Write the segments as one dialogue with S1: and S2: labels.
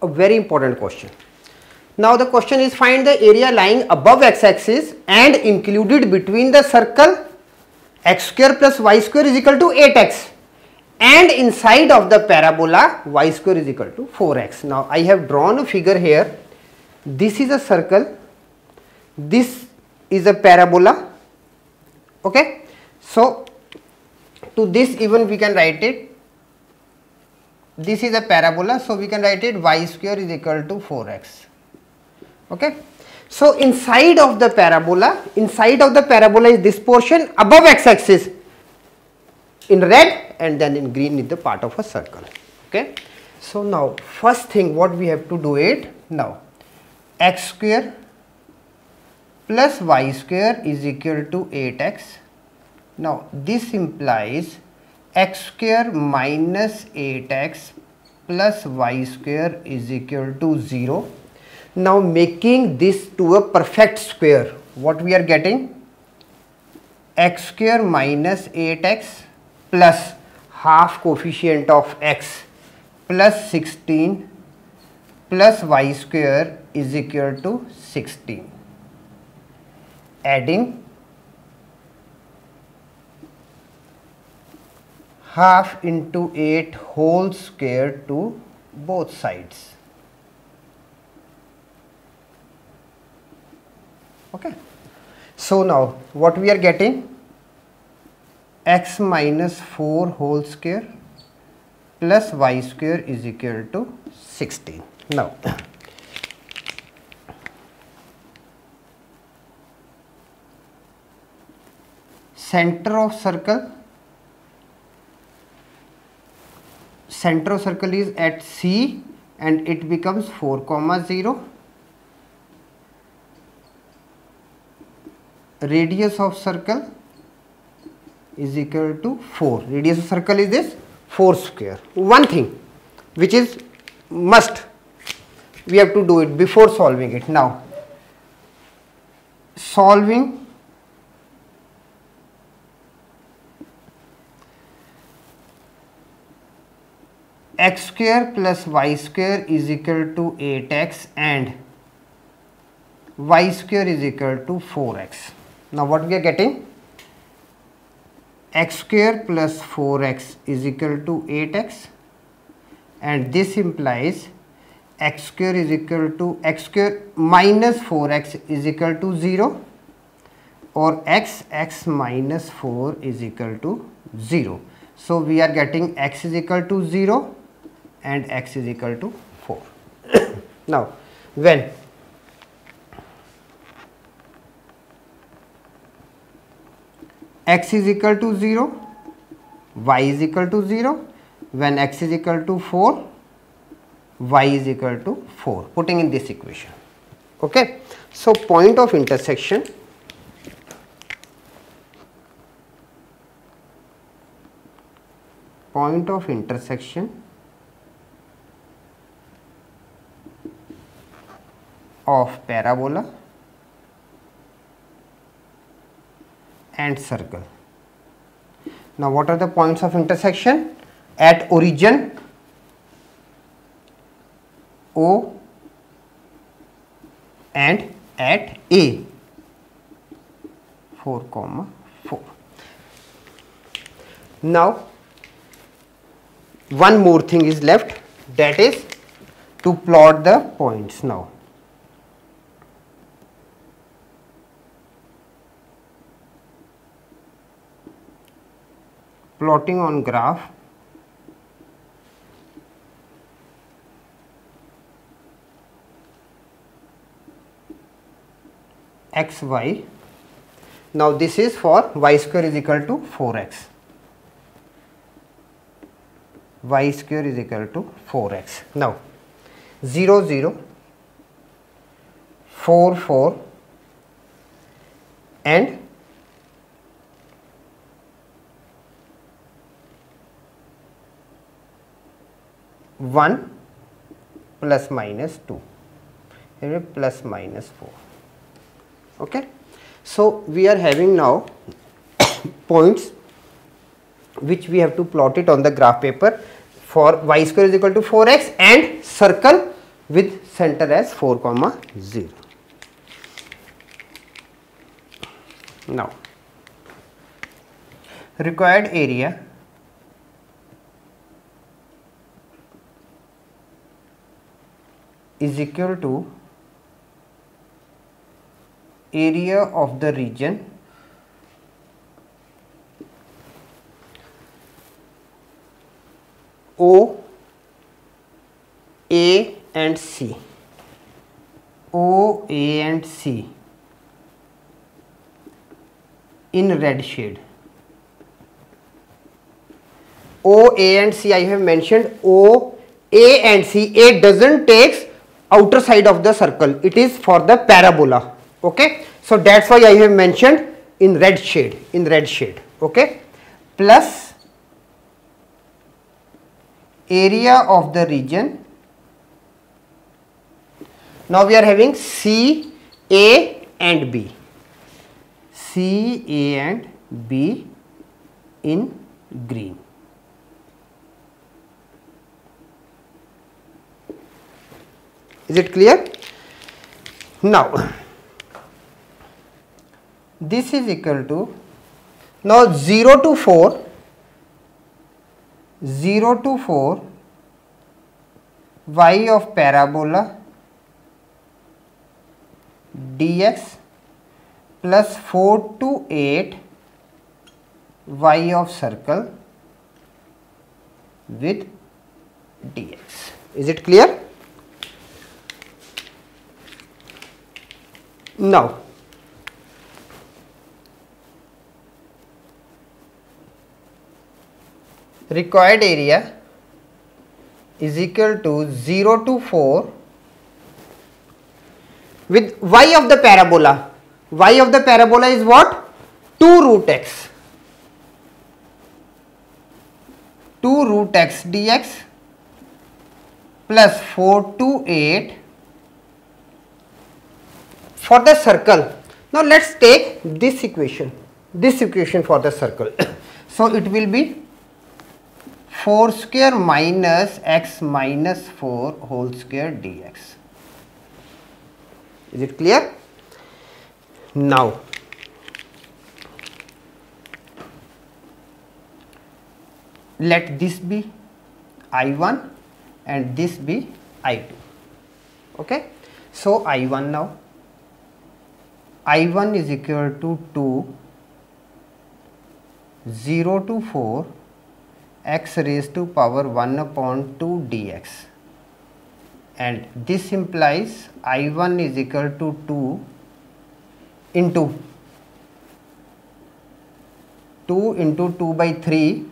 S1: a very important question. Now the question is, find the area lying above x-axis and included between the circle x square plus y square is equal to 8x and inside of the parabola y square is equal to 4x. Now I have drawn a figure here. This is a circle, this is a parabola, okay. So to this even we can write it, this is a parabola, so we can write it y square is equal to 4x, okay. So inside of the parabola is this portion above x-axis in red, and then in green is the part of a circle, okay. So now first thing what we have to do it, now x square plus y square is equal to 8x. Now this implies x square minus 8x plus y square is equal to 0. Now making this to a perfect square, what we are getting, x square minus 8x plus half coefficient of x plus 16 plus y square is equal to 16. Adding half into 8 whole square to both sides. Okay. So now what we are getting, x minus 4 whole square plus y square is equal to 16. Now center of circle is at C and it becomes 4, 0. Radius of circle is equal to 4. Radius of circle is this 4 square. One thing which is must, we have to do it before solving it. Now solving x square plus y square is equal to 8x and y square is equal to 4x. Now what we are getting, x square plus 4x is equal to 8x and this implies x square is equal to x square minus 4x is equal to 0 or x minus 4 is equal to 0. So we are getting x is equal to 0 and x is equal to 4. Now when x is equal to 0, y is equal to 0, when x is equal to 4, y is equal to 4, putting in this equation, okay. So point of intersection of parabola and circle. Now what are the points of intersection? At origin O and at A, 4, 4. Now one more thing is left, that is to plot the points. Now plotting on graph, x, y. Now this is for y square is equal to 4x. Y square is equal to 4x. Now 0, 0, 4, 4 and 1 plus minus 2, here plus minus 4, okay. So we are having now points which we have to plot it on the graph paper for y square is equal to 4x and circle with center as 4, 0. Now, required area is equal to area of the region O, A and C. O, A and C in red shade. O, A and C I have mentioned. O, A and C. A doesn't take outer side of the circle. It is for the parabola. Okay. So that's why I have mentioned in red shade. In red shade. Okay. Plus area of the region. Now we are having C, A and B. C, A and B in green. Is it clear? Now, this is equal to, now 0 to 4, 0 to 4 y of parabola dx plus 4 to 8 y of circle with dx. Is it clear? Now, required area is equal to 0 to 4 with y of the parabola. Y of the parabola is what? 2 root x. 2 root x dx plus 4 to 8 for the circle. Now let's take this equation for the circle. So it will be 4 square minus x minus 4 whole square dx. Is it clear? Now, let this be I1 and this be I2. Okay. So I1 now. I1 is equal to 2, 0 to 4 x raised to power 1 upon 2 dx, and this implies I1 is equal to 2 into 2 by 3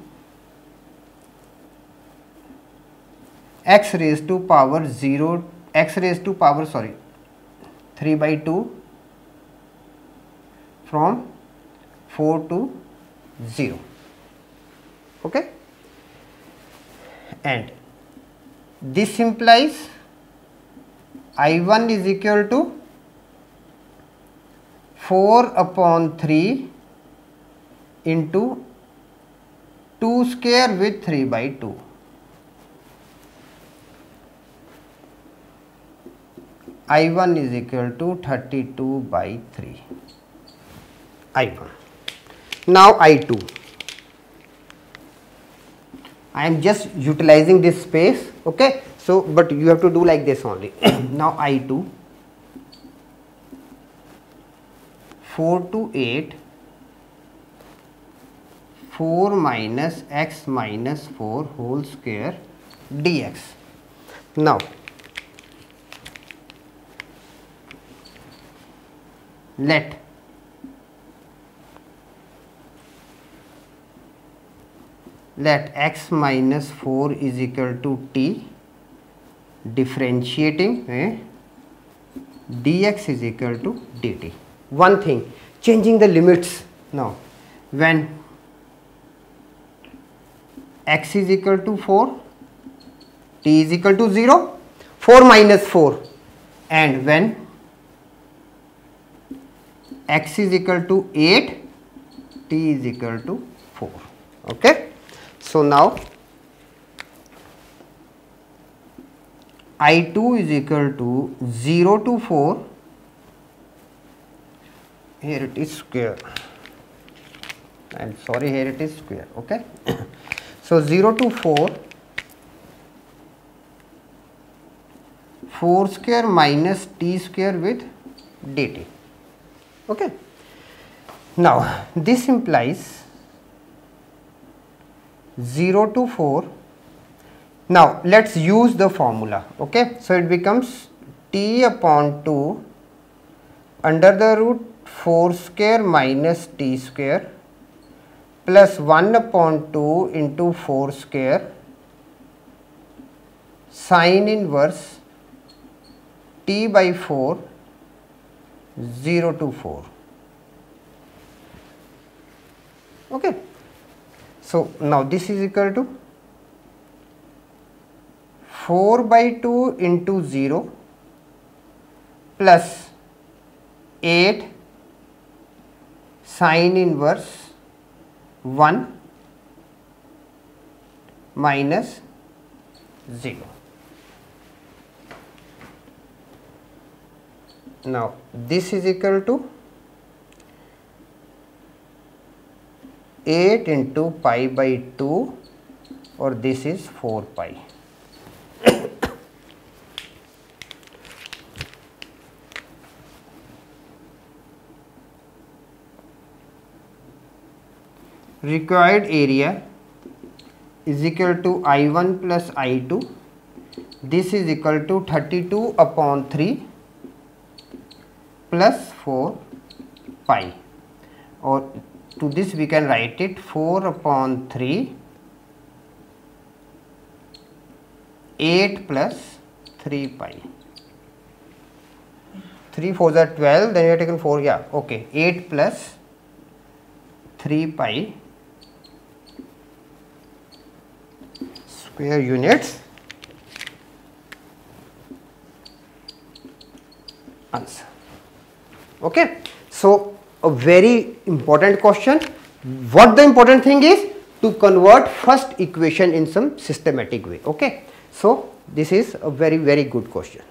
S1: x raised to power 0 x raised to power 3 by 2 from 4 to 0. Okay. And this implies I1 is equal to 4 upon 3 into 2 square with 3 by 2. I1 is equal to 32 by 3. I1. Now I2. I am just utilizing this space. Okay. So, but you have to do like this only. Now I2. 4 to 8. 4 minus x minus 4 whole square dx. Now, let x minus 4 is equal to t, differentiating dx is equal to dt. One thing, changing the limits now. When x is equal to 4, t is equal to 0, 4 minus 4, and when x is equal to 8, t is equal to 4. Okay. So now I2 is equal to 0 to 4, here it is square, I am sorry, here it is square, okay. So 0 to 4, 4 square minus t square with dt, okay. Now this implies 0 to 4. Now let us use the formula, okay. So it becomes t upon 2 under the root 4 square minus t square plus 1 upon 2 into 4 square sine inverse t by 4 0 to 4, okay. So now this is equal to 4 by 2 into 0 plus 8 sine inverse 1 minus 0. Now this is equal to 8 into pi by 2, or this is 4 pi. Required area is equal to I1 plus I2. This is equal to 32 upon 3 plus 4 pi, or to this we can write it 4 upon 3 8 plus 3 pi. 3 4s are 12, then you have taken 4, yeah, okay, 8 plus 3 pi square units. Answer, okay. So a very important question. What the important thing is to convert first equation in some systematic way, okay. So this is a very good question.